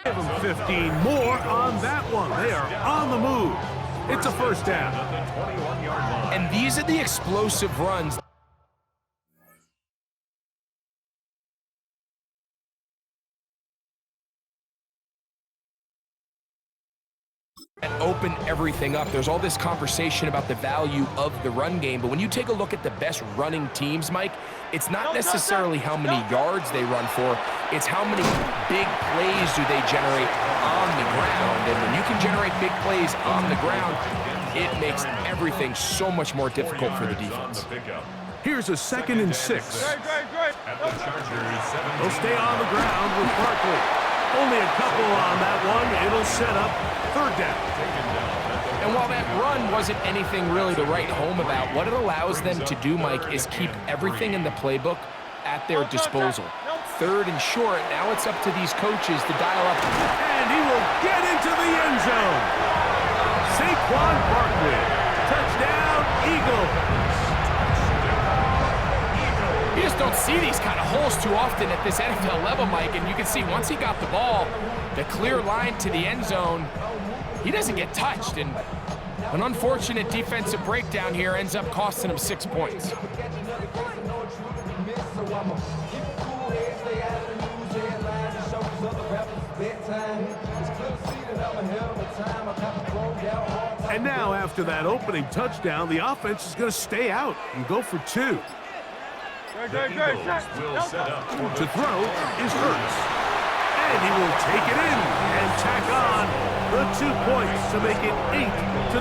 Give them 15 more on that one. They are on the move. It's a first down. And these are the explosive runs that open everything up. There's all this conversation about the value of the run game, but when you take a look at the best running teams, Mike, it's not necessarily how many yards they run for, it's how many big plays do they generate on the ground. And when you can generate big plays on the ground, it makes everything so much more difficult for the defense. Here's a 2nd and 6. They'll stay on the ground with Barkley. Only a couple on that one. It'll set up 3rd down. And while that run wasn't anything really to write home about, what it allows them to do, Mike, is keep everything in the playbook at their disposal. 3rd and short, now it's up to these coaches to dial up. And he will get into the end zone. Saquon Barkley. Touchdown, Eagles. You just don't see these kind of holes too often at this NFL level, Mike, and you can see once he got the ball, the clear line to the end zone, he doesn't get touched, and an unfortunate defensive breakdown here ends up costing him 6 points. And now, after that opening touchdown, the offense is going to stay out and go for 2. The Eagles will set up To throw is Hurts. And he will take it in and tack on the 2 points to make it 8-0.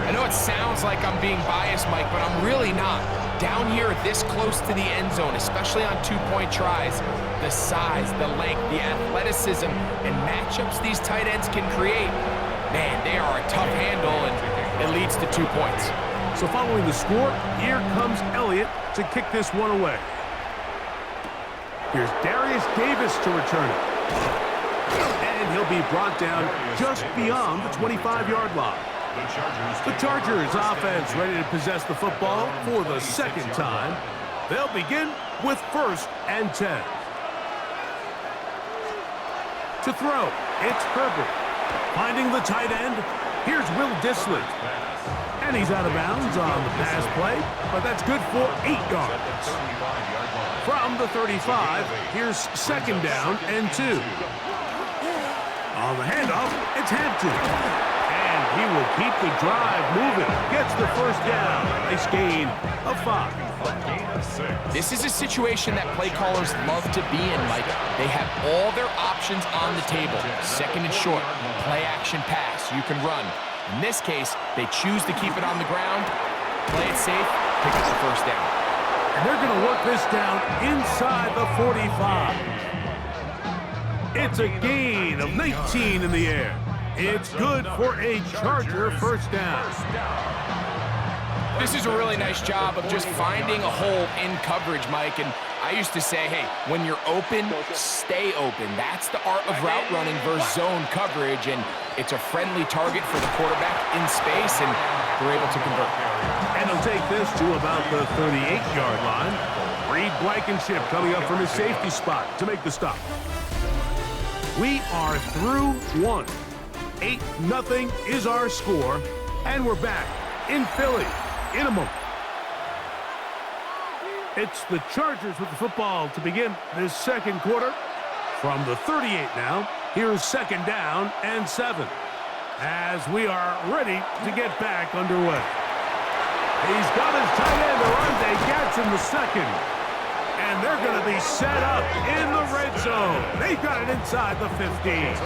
I know it sounds like I'm being biased, Mike, but I'm really not. Down here this close to the end zone, especially on 2-point tries, the size, the length, the athleticism, and matchups these tight ends can create, man, they are a tough handle, and it leads to 2 points. So following the score, here comes Elliott to kick this one away. Here's Darius Davis to return it. And he'll be brought down just beyond the 25-yard line. The Chargers offense ready to possess the football for the 2nd time. They'll begin with 1st and 10. To throw, it's Herbert. Finding the tight end, here's Will Dissly. And he's out of bounds on the pass play, but that's good for 8 yards. From the 35, here's 2nd down and 2. On the handoff, it's Hampton. And he will keep the drive moving. Gets the 1st down. Nice gain of 5. This is a situation that play callers love to be in, Mike. They have all their options on the table. 2nd and short, play action pass. You can run. In this case, they choose to keep it on the ground, play it safe, pick up the 1st down. And they're going to work this down inside the 45. It's a gain of 19 in the air. It's good for a Charger 1st down. This is a really nice job of just finding a hole in coverage, Mike. And I used to say, hey, when you're open, stay open. That's the art of route running versus zone coverage. And it's a friendly target for the quarterback in space, and they're able to convert. And he'll take this to about the 38-yard line. Reed Blankenship coming up from his safety spot to make the stop. We are through 1. 8-0 is our score, and we're back in Philly in a moment. It's the Chargers with the football to begin this 2nd quarter. From the 38 now, here's 2nd down and 7. As we are ready to get back underway. He's got his tight end, Orlando Gatson, the 2nd. And they're going to be set up in the red zone. They've got it inside the 15.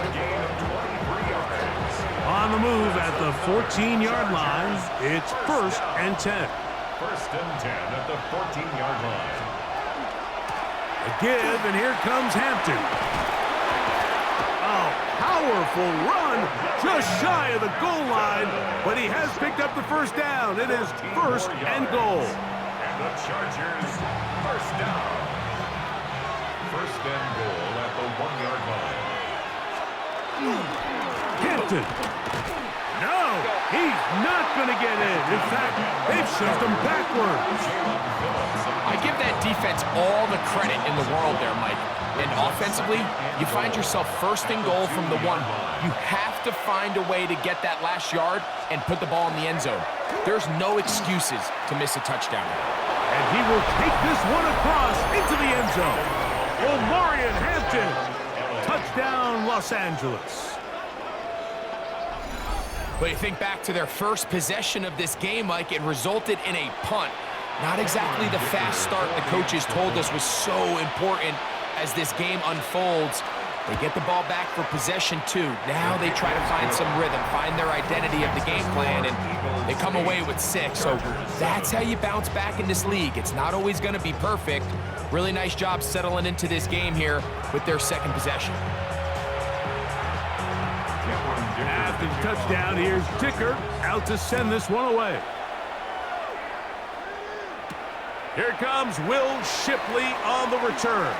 On the move at the 14-yard line, it's 1st and 10. 1st and 10 at the 14-yard line. A give, and here comes Hampton. A powerful run, just shy of the goal line, but he has picked up the 1st down. It is 1st and goal. And the Chargers, 1st down. 1st and goal at the 1-yard line. Hampton. No. He's not going to get in. In fact, they've shoved him backwards. I give that defense all the credit in the world there, Mike. And offensively, you find yourself first and goal from the 1. You have to find a way to get that last yard and put the ball in the end zone. There's no excuses to miss a touchdown. And he will take this one across into the end zone. Omarion Hampton. Touchdown, Los Angeles. But you think back to their first possession of this game, Mike, it resulted in a punt. Not exactly the fast start the coaches told us was so important as this game unfolds. They get the ball back for possession 2. Now they try to find some rhythm, find their identity of the game plan, and they come away with 6. So that's how you bounce back in this league. It's not always going to be perfect. Really nice job settling into this game here with their second possession. After the touchdown, here's Dicker out to send this one away. Here comes Will Shipley on the return.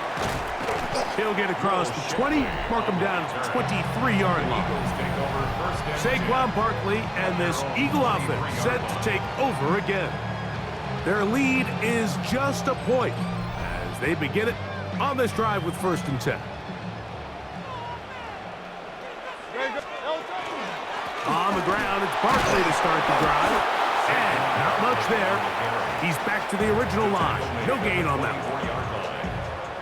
He'll get across the 20, mark him down at the 23-yard line. Saquon Barkley and this Eagle offense set to take over again. Their lead is just a point as they begin it on this drive with 1st and 10. On the ground, it's Barkley to start the drive. And not much there. He's back to the original line. No gain on that one.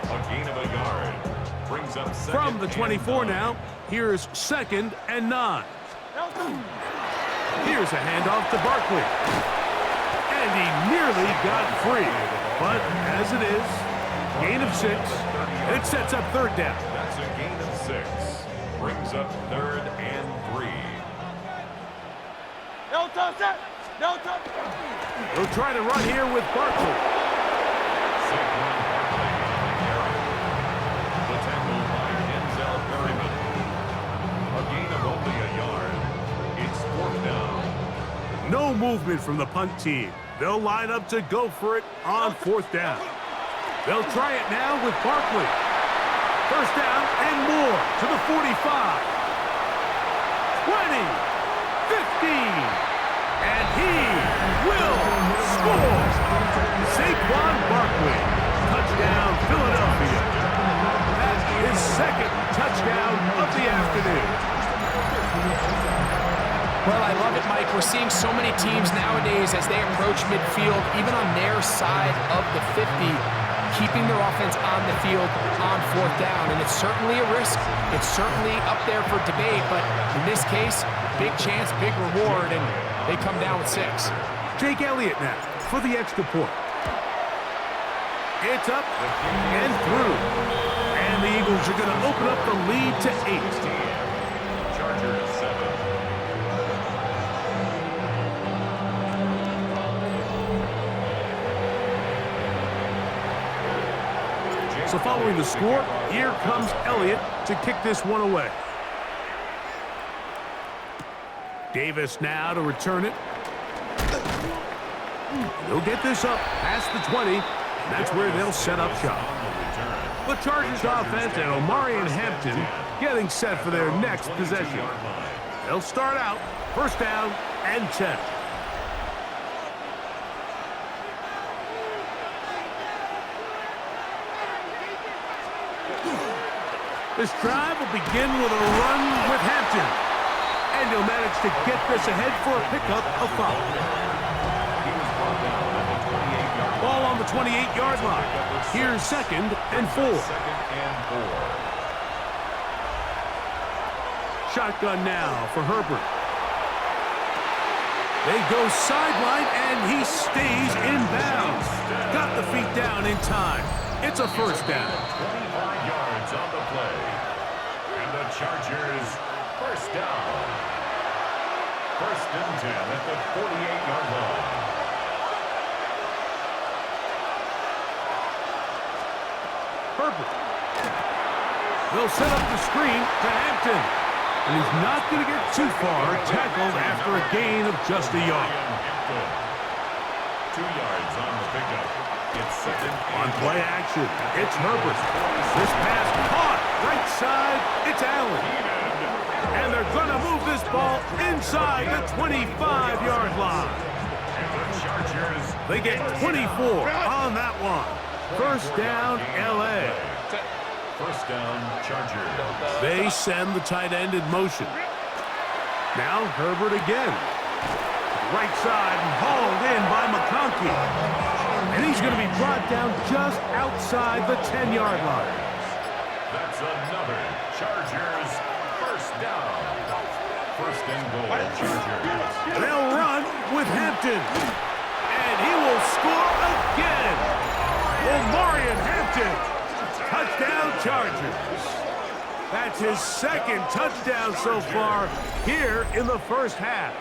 A gain of a yard. Brings up From the 24 now, here's 2nd and 9. Here's a handoff to Barkley. And he nearly got free. But as it is, gain of 6. And it sets up 3rd down. That's a gain of 6. Brings up 3rd and 3. No touch it! No touch! He'll try to run here with Barkley. Saquon Barkley on the carry. The tackle by Denzel Perryman. A gain of only a yard. It's 4th down. No movement from the punt team. They'll line up to go for it on 4th down. They'll try it now with Barkley. 1st down and more to the 45. 20. 15. And he will score. Saquon Barkley. Touchdown, Philadelphia. That's his 2nd touchdown of the afternoon. Well, I love it, Mike. We're seeing so many teams nowadays as they approach midfield, even on their side of the 50, keeping their offense on the field on 4th down. And it's certainly a risk. It's certainly up there for debate, but in this case, big chance, big reward, and they come down with 6. Jake Elliott now for the extra point. It's up and through. And the Eagles are going to open up the lead to 8. Chargers 7. So following the score, here comes Elliott to kick this one away. Davis now to return it. He'll get this up past the 20, and that's where they'll set up shop. The Chargers offense and Omarion Hampton getting set for their next possession. They'll start out 1st down and 10. This drive will begin with a run with Hampton. And he'll manage to get this ahead for a pickup of 5. Ball on the 28-yard line. Here's 2nd and 4. Shotgun now for Herbert. They go sideline, and he stays in bounds. Got the feet down in time. It's a 1st down. 25 yards on the play. And the Chargers 1st down. 1st and 10 at the 48-yard line. Herbert. They'll set up the screen to Hampton. And he's not going to get too far, tackled after a gain of just a yard. 2 yards on the pickup. It's 2nd On play action, it's Herbert. This pass caught right side, it's Allen. And they're going to move this ball inside the 25-yard line. And the Chargers. They get 24 on that one. First down, L.A. First down, Chargers. They send the tight end in motion. Now Herbert again. Right side and hauled in by McConkey. And he's going to be brought down just outside the 10-yard line. That's another Chargers first down. First and goal, Chargers. They'll run with Hampton. And he will score again. Omarion Hampton. Touchdown, Chargers. That's his second touchdown so far here in the first half.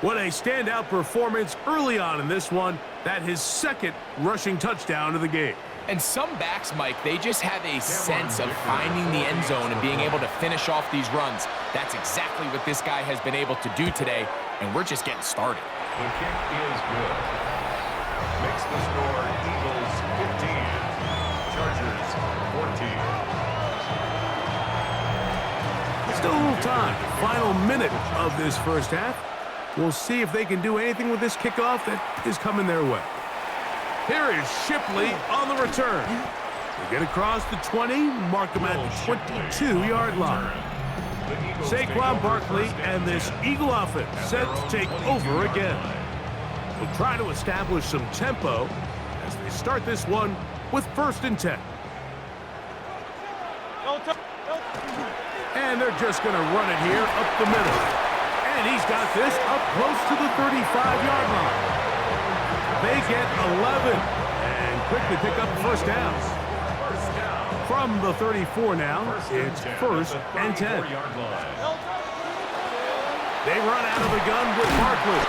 What a standout performance early on in this one. That his second rushing touchdown of the game. And some backs, Mike, they just have a sense of finding the end zone and being able to finish off these runs. That's exactly what this guy has been able to do today, and we're just getting started. The kick is good. Makes the score Eagles 15, Chargers 14. Still a little time. Final minute of this first half. We'll see if they can do anything with this kickoff that is coming their way. Here is Shipley on the return. They get across the 20, mark them at the 22-yard line. Saquon Barkley and this Eagle offense set to take over again. We'll try to establish some tempo as they start this one with 1st and 10. And they're just going to run it here up the middle. And he's got this up close to the 35-yard line. They get 11 and quickly pick up first down. From the 34 now, it's 1st and 10. They run out of the gun with Barkley.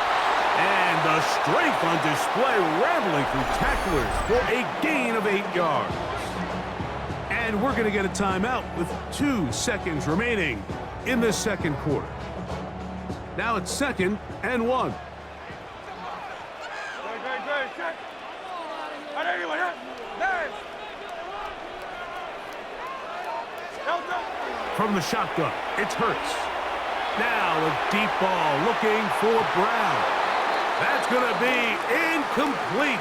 And the strength on display, rambling through tacklers for a gain of 8 yards. And we're going to get a timeout with 2 seconds remaining in this second quarter. Now it's 2nd and 1. From the shotgun, it's Hurts. Now a deep ball looking for Brown. That's going to be incomplete.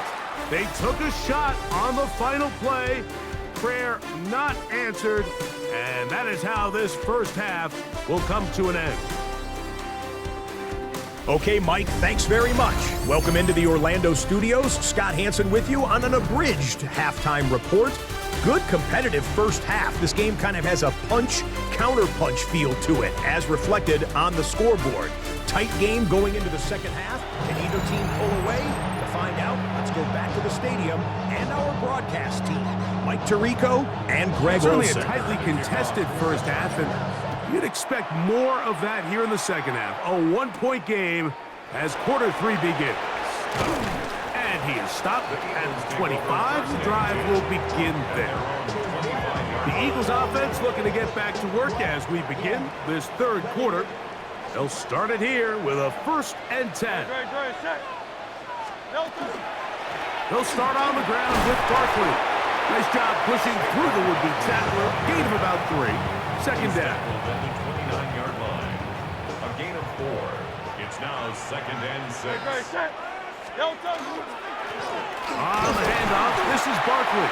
They took a shot on the final play. Prayer not answered. And that is how this first half will come to an end. Okay, Mike, thanks very much. Welcome into the Orlando studios. Scott Hansen with you on an abridged halftime report. Good competitive first half. This game kind of has a punch-counter-punch feel to it, as reflected on the scoreboard. Tight game going into the second half. Can either team pull away? To find out, let's go back to the stadium and our broadcast team, Mike Tirico and Greg Certainly Olson. a tightly contested first half, and you'd expect more of that here in the second half. A one-point game as quarter 3 begins. And he is stopped at 25. The drive will begin there. The Eagles offense looking to get back to work as we begin this third quarter. They'll start it here with a 1st and 10. They'll start on the ground with Barkley. Nice job pushing through the would-be tackler. Gain of about 3. Second down. At the 29-yard line. A gain of 4. It's now 2nd and 6. On the handoff, this is Barkley.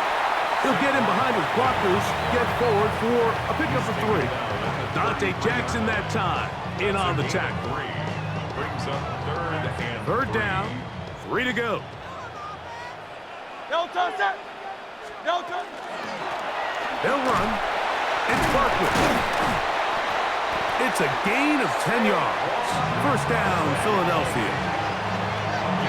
He'll get in behind his blockers, get forward for a pickup of 3. Dante Jackson that time in on the tackle. Brings up 3rd and 3rd down, 3 to go. They'll run. It's Barkley. It's a gain of 10 yards. First down, Philadelphia.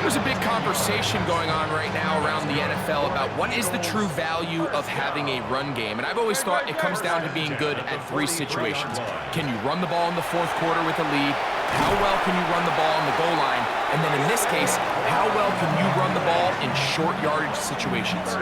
There's a big conversation going on right now around the NFL about what is the true value of having a run game. And I've always thought it comes down to being good at 3 situations. Can you run the ball in the 4th quarter with a lead? How well can you run the ball on the goal line? And then in this case, how well can you run the ball in short yardage situations?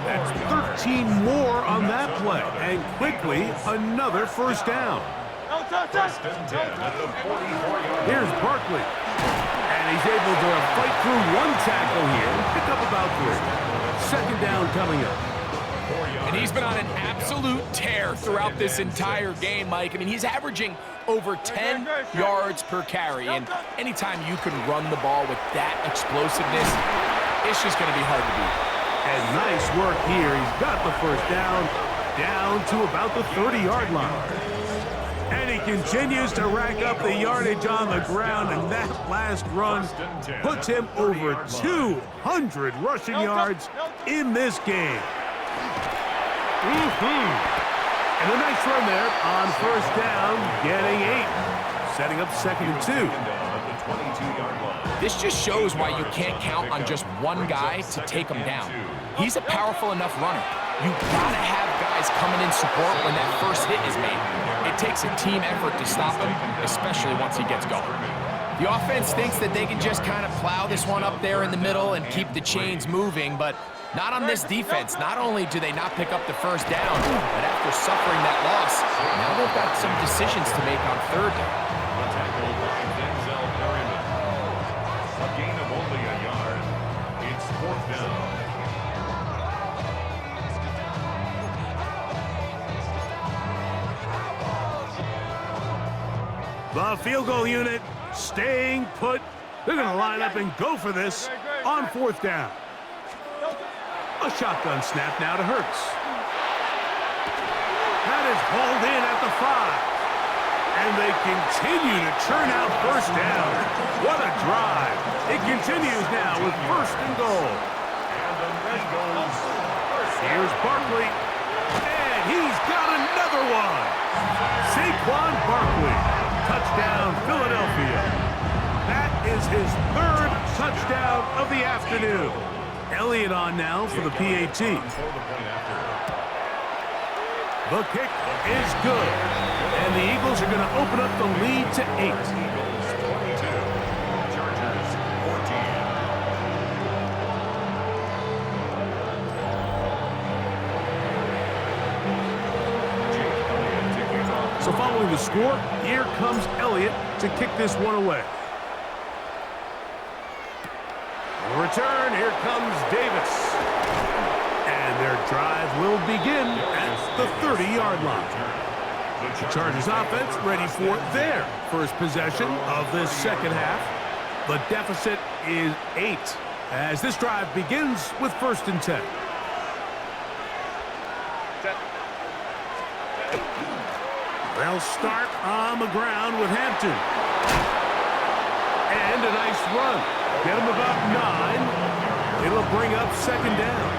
That's 13 more on that play. And quickly, another first down. First and 10 at the 44-yard line. Here's Barkley. And he's able to fight through 1 tackle here and pick up about 3. Second down coming up. And he's been on an absolute tear throughout this entire game, Mike. I mean, he's averaging over 10 yards per carry. And anytime you can run the ball with that explosiveness, it's just going to be hard to beat. And nice work here. He's got the first down to about the 30-yard line. And he continues to rack up the yardage on the ground, and that last run puts him over 200 rushing yards in this game. And a nice run there on first down, getting 8, setting up 2nd and 2. This just shows why you can't count on just one guy to take him down. He's a powerful enough runner. You gotta have guys coming in support when that first hit is made. It takes a team effort to stop him, especially once he gets going. The offense thinks that they can just kind of plow this one up there in the middle and keep the chains moving, but not on this defense. Not only do they not pick up the first down, but after suffering that loss, now they've got some decisions to make on third down. A gain of only a yard. It's 4th down. The field goal unit staying put. They're going to line up and go for this on 4th down. A shotgun snap now to Hurts. That is hauled in at the 5. And they continue to churn out first down. What a drive. It continues now with 1st and goal. Here's Barkley. And he's got another one. Saquon Barkley. Touchdown, Philadelphia. That is his 3rd touchdown of the afternoon. Elliott on now for the PAT. The kick is good. And the Eagles are going to open up the lead to 8. Eagles 22, Chargers 14. So following the score, here comes Elliott to kick this one away. Return, here comes Davis. And their drive will begin at the 30-yard line. The Chargers offense ready for their first possession of this second half. The deficit is 8 as this drive begins with 1st and 10. They'll start on the ground with Hampton. And a nice run. Get him about 9. It'll bring up 2nd down.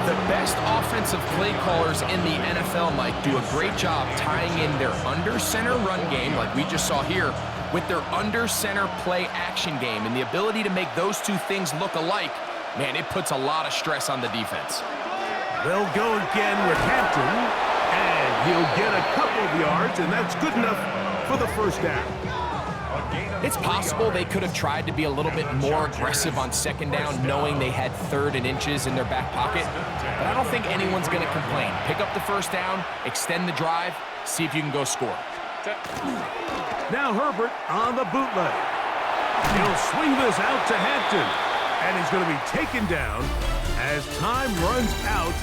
The best offensive play callers in the NFL, Mike, do a great job tying in their under-center run game, like we just saw here, with their under-center play action game. And the ability to make those two things look alike, man, it puts a lot of stress on the defense. They'll go again with Hampton. And he'll get a couple of yards, and that's good enough for the first down. It's possible they could have tried to be a little bit more aggressive on 2nd down, knowing they had 3rd and inches in their back pocket. But I don't think anyone's going to complain. Pick up the first down, extend the drive, see if you can go score. Now Herbert on the bootleg. He'll swing this out to Hampton. And he's going to be taken down as time runs out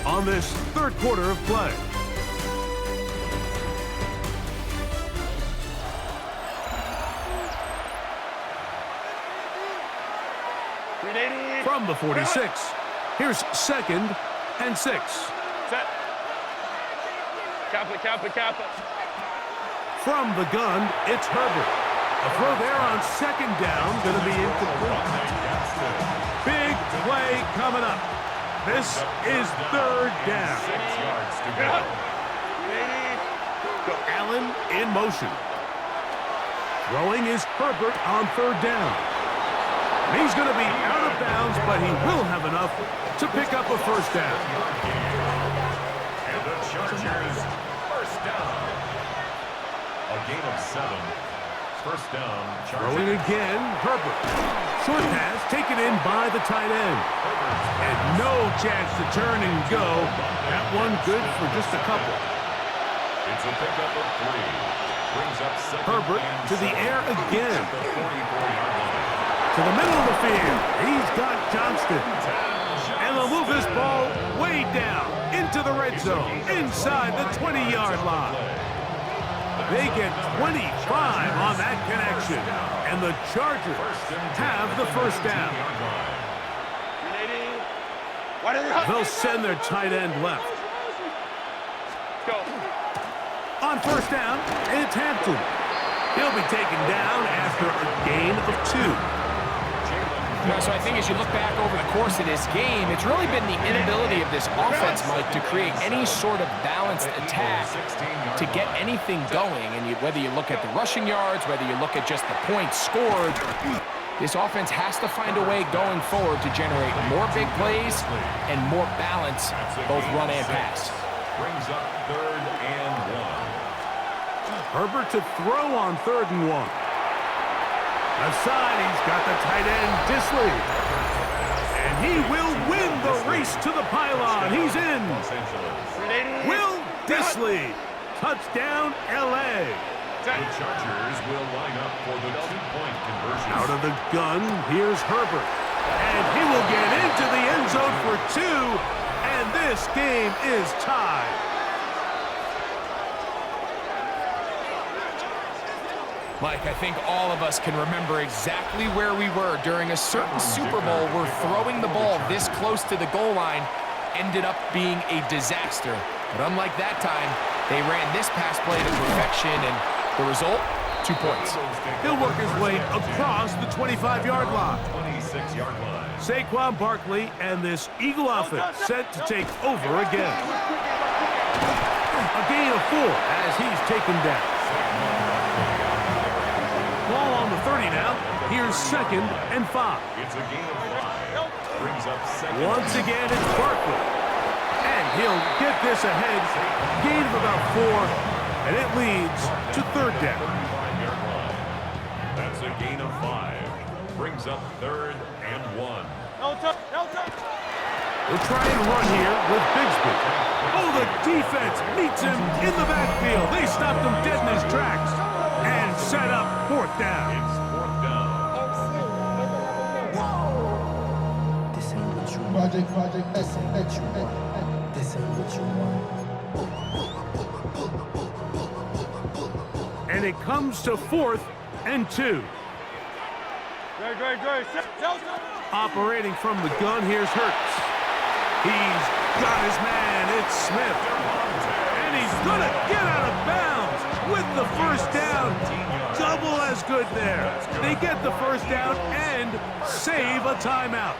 on this 3rd quarter of play. From the 46, here's 2nd and 6. Set. Kappa. From the gun, it's Herbert. A throw there on 2nd down, going to be incomplete. Big play coming up. This is 3rd down. 6 yards to go. Allen in motion. Throwing is Herbert on 3rd down. He's going to be out of bounds, but he will have enough to pick up a first down. And the Chargers, first down. A gain of 7. First down, Chargers. Throwing again, Herbert. Short pass taken in by the tight end. And no chance to turn and go. That one good for just a couple. It's a pickup of 3. Brings up 2nd Herbert and to the 7. air again. The 44-yard line. To the middle of the field. He's got Johnston. And they'll move this ball way Way down into the red zone, inside the 20-yard line. They get 25 on that connection, and the Chargers have the first down. They'll send their tight end left. On first down, it's Hampton. He'll be taken down after a gain of 2. So I think as you look back over the course of this game, it's really been the inability of this offense, Mike, to create any sort of balanced attack to get anything going. And whether you look at the rushing yards, whether you look at just the points scored, this offense has to find a way going forward to generate more big plays and more balance, both run and pass. Brings up 3rd and 1. Herbert to throw on 3rd and 1. Left side, he's got the tight end, Disley. And he will win the race to the pylon. He's in. Will Disley. Touchdown, L.A. The Chargers will line up for the 2-point conversion. Out of the gun, here's Herbert. And he will get into the end zone for 2. And this game is tied. Mike, I think all of us can remember exactly where we were during a certain Super Bowl where throwing the ball this close to the goal line ended up being a disaster. But unlike that time, they ran this pass play to perfection, and the result, 2 points. He'll work his way across the 25-yard line. 26-yard line. Saquon Barkley and this Eagle offense set to take over again. A gain of 4 as he's taken down. Ball on the 30 now. Here's 2nd and 5. It's a gain of 5. Brings up 2nd. Once again, it's Barkley. And he'll get this ahead. Gain of about 4. And it leads to 3rd down. 35-yard line. That's a gain of 5. Brings up 3rd and 1. We'll try and run here with Bigsby. Oh, the defense meets him in the backfield. They stopped him dead in his tracks. And set up 4th down. It's 4th down. Project, this ain't what you want. And it comes to 4th and 2. Operating from the gun, here's Hurts. He's got his man, it's Smith. And he's gonna get out of bounds with the first down. Double as good there. They get the first down and save a timeout.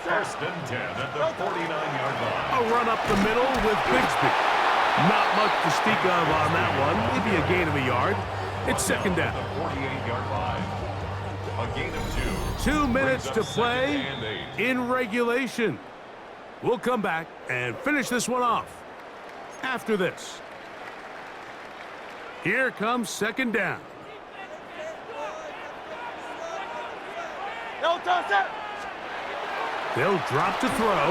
1st and 10 at the 49-yard line. A run up the middle with Bigsby. Not much to speak of on that one. Maybe a gain of a yard. It's 2nd down. The 48-yard line. A gain of 2. 2 minutes to Brings up play 2nd and 8. in regulation. We'll come back and finish this one off after this. Here comes 2nd down. They'll drop to throw.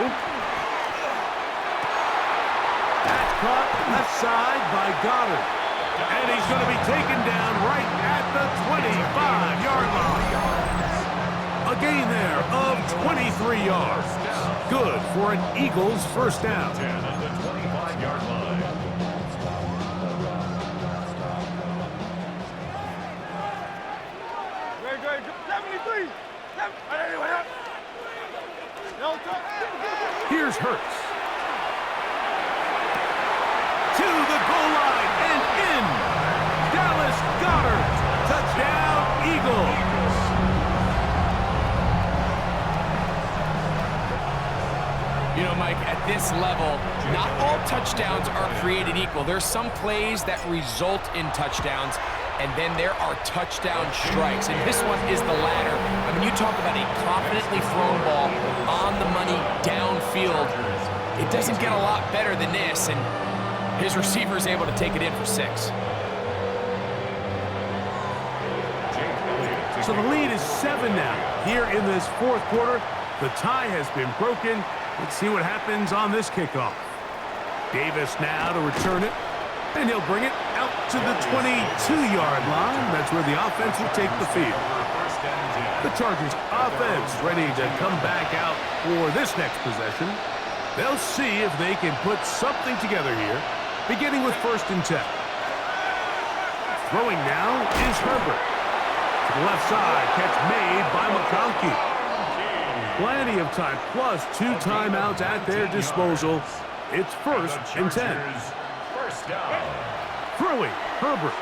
That caught left side by Goddard. And he's going to be taken down right at the 25-yard line. A gain there of 23 yards. Good for an Eagles first down. 10 at the 25-yard line. Here's Hurts. To the goal line and in. Dallas Goddard. Touchdown, Eagles. You know, Mike, at this level, not all touchdowns are created equal. There's some plays that result in touchdowns, and then there are touchdown strikes, and this one is the latter. I mean, you talk about a confidently thrown ball on the money downfield. It doesn't get a lot better than this, and his receiver is able to take it in for 6. So the lead is 7 now. Here in this 4th quarter, the tie has been broken. Let's see what happens on this kickoff. Davis now to return it, and he'll bring it out to the 22-yard line. That's where the offense will take the field. The Chargers offense ready to come back out for this next possession. They'll see if they can put something together here, beginning with 1st and 10. Throwing now is Herbert. To the left side, catch made by McConkey. Plenty of time, plus 2 timeouts at their disposal. It's 1st and 10. First down. Throwing, Herbert.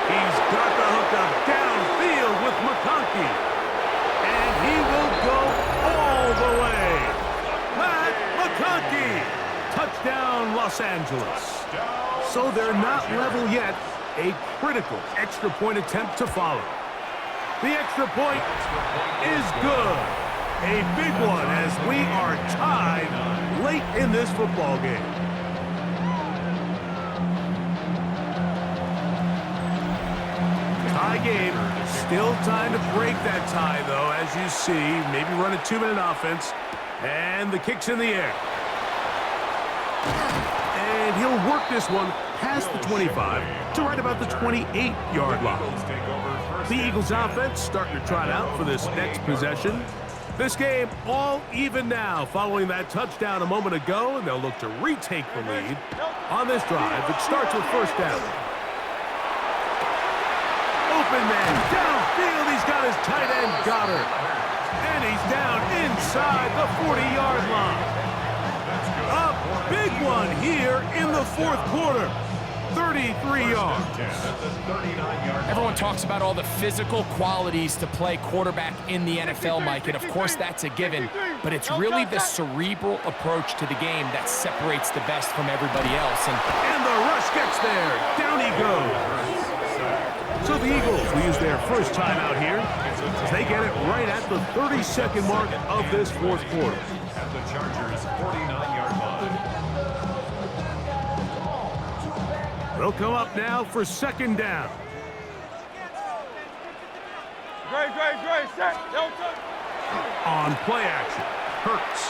He's got the hookup downfield with McConkey. And he will go all the way. Matt McConkey. Touchdown, Los Angeles. So they're not level yet. A critical extra point attempt to follow. The extra point is good. A big one as we are tied late in this football game. Tie game. Still time to break that tie, though, as you see. Maybe run a 2-minute offense. And the kick's in the air. And he'll work this one past the 25 to right about the 28-yard line. The Eagles offense starting to trot out for this next possession. This game all even now following that touchdown a moment ago, and they'll look to retake the lead on this drive. It starts with 1st down. Open man downfield. He's got his tight end Goddard. And he's down inside the 40-yard line. A big one here in the 4th quarter. 33 yards. Everyone talks about all the physical qualities to play quarterback in the NFL, Mike, and of course that's a given, but it's really the cerebral approach to the game that separates the best from everybody else. And the rush gets there. Down he goes. So the Eagles will use their first timeout here as they get it right at the 30-second mark of this 4th quarter. At the Chargers' 49-yard line. They'll come up now for 2nd down. Great, set. Don't touch. On play action, Hurts.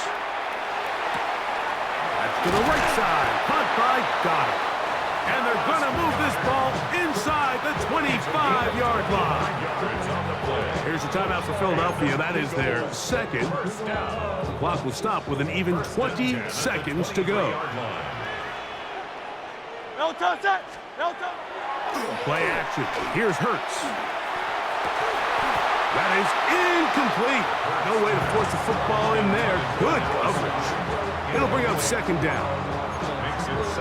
That's to the right side, caught by Goddard. And they're going to move this ball inside the 25-yard line. Here's the timeout for Philadelphia. That is their 2nd. The clock will stop with an even 20 seconds to go. Don't touch that. Don't touch. Play action. Here's Hurts. That is incomplete. No way to force the football in there. Good coverage. It'll bring up 2nd down.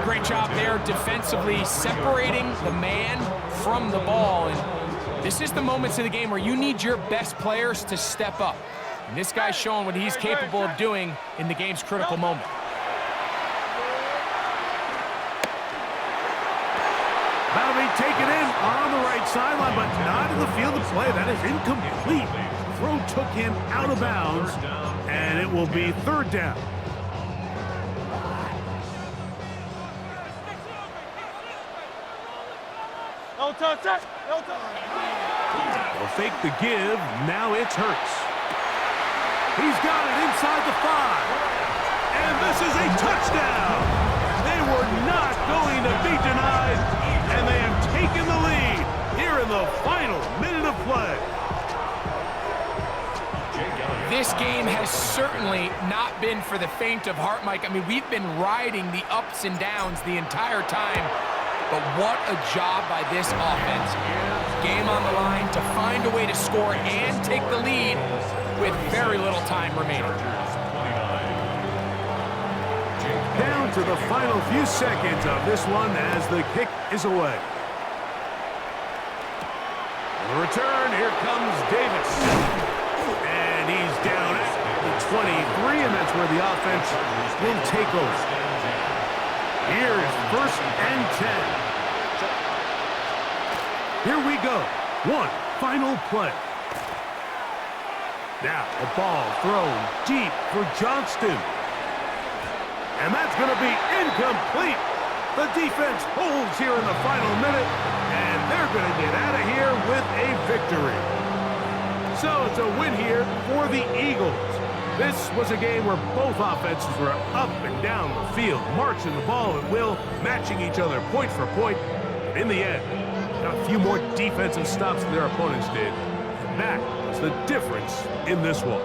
Great job there defensively, separating the man from the ball. And this is the moments of the game where you need your best players to step up. And this guy's showing what he's capable of doing in the game's critical moment. That'll be taken in on the right sideline, but not in the field of play. That is incomplete. Throw took him out of bounds, and it will be 3rd down. Don't touch that. Don't touch. They'll fake the give. Now it's Hurts. He's got it inside the 5. And this is a touchdown. They were not going to be denied, and they have taken the lead here in the final minute of play. This game has certainly not been for the faint of heart, Mike. I mean, we've been riding the ups and downs the entire time, but what a job by this offense. Game on the line to find a way to score and take the lead with very little time remaining. Down to the final few seconds of this one as the kick is away. On the return, here comes Davis. And he's down at the 23, and that's where the offense will take over. Here's 1st and 10. Here we go. One final play. Now a ball thrown deep for Johnston. And that's going to be incomplete. The defense holds here in the final minute, and they're going to get out of here with a victory. So it's a win here for the Eagles. This was a game where both offenses were up and down the field, marching the ball at will, matching each other point for point. But in the end, got a few more defensive stops than their opponents did. And that was the difference in this one.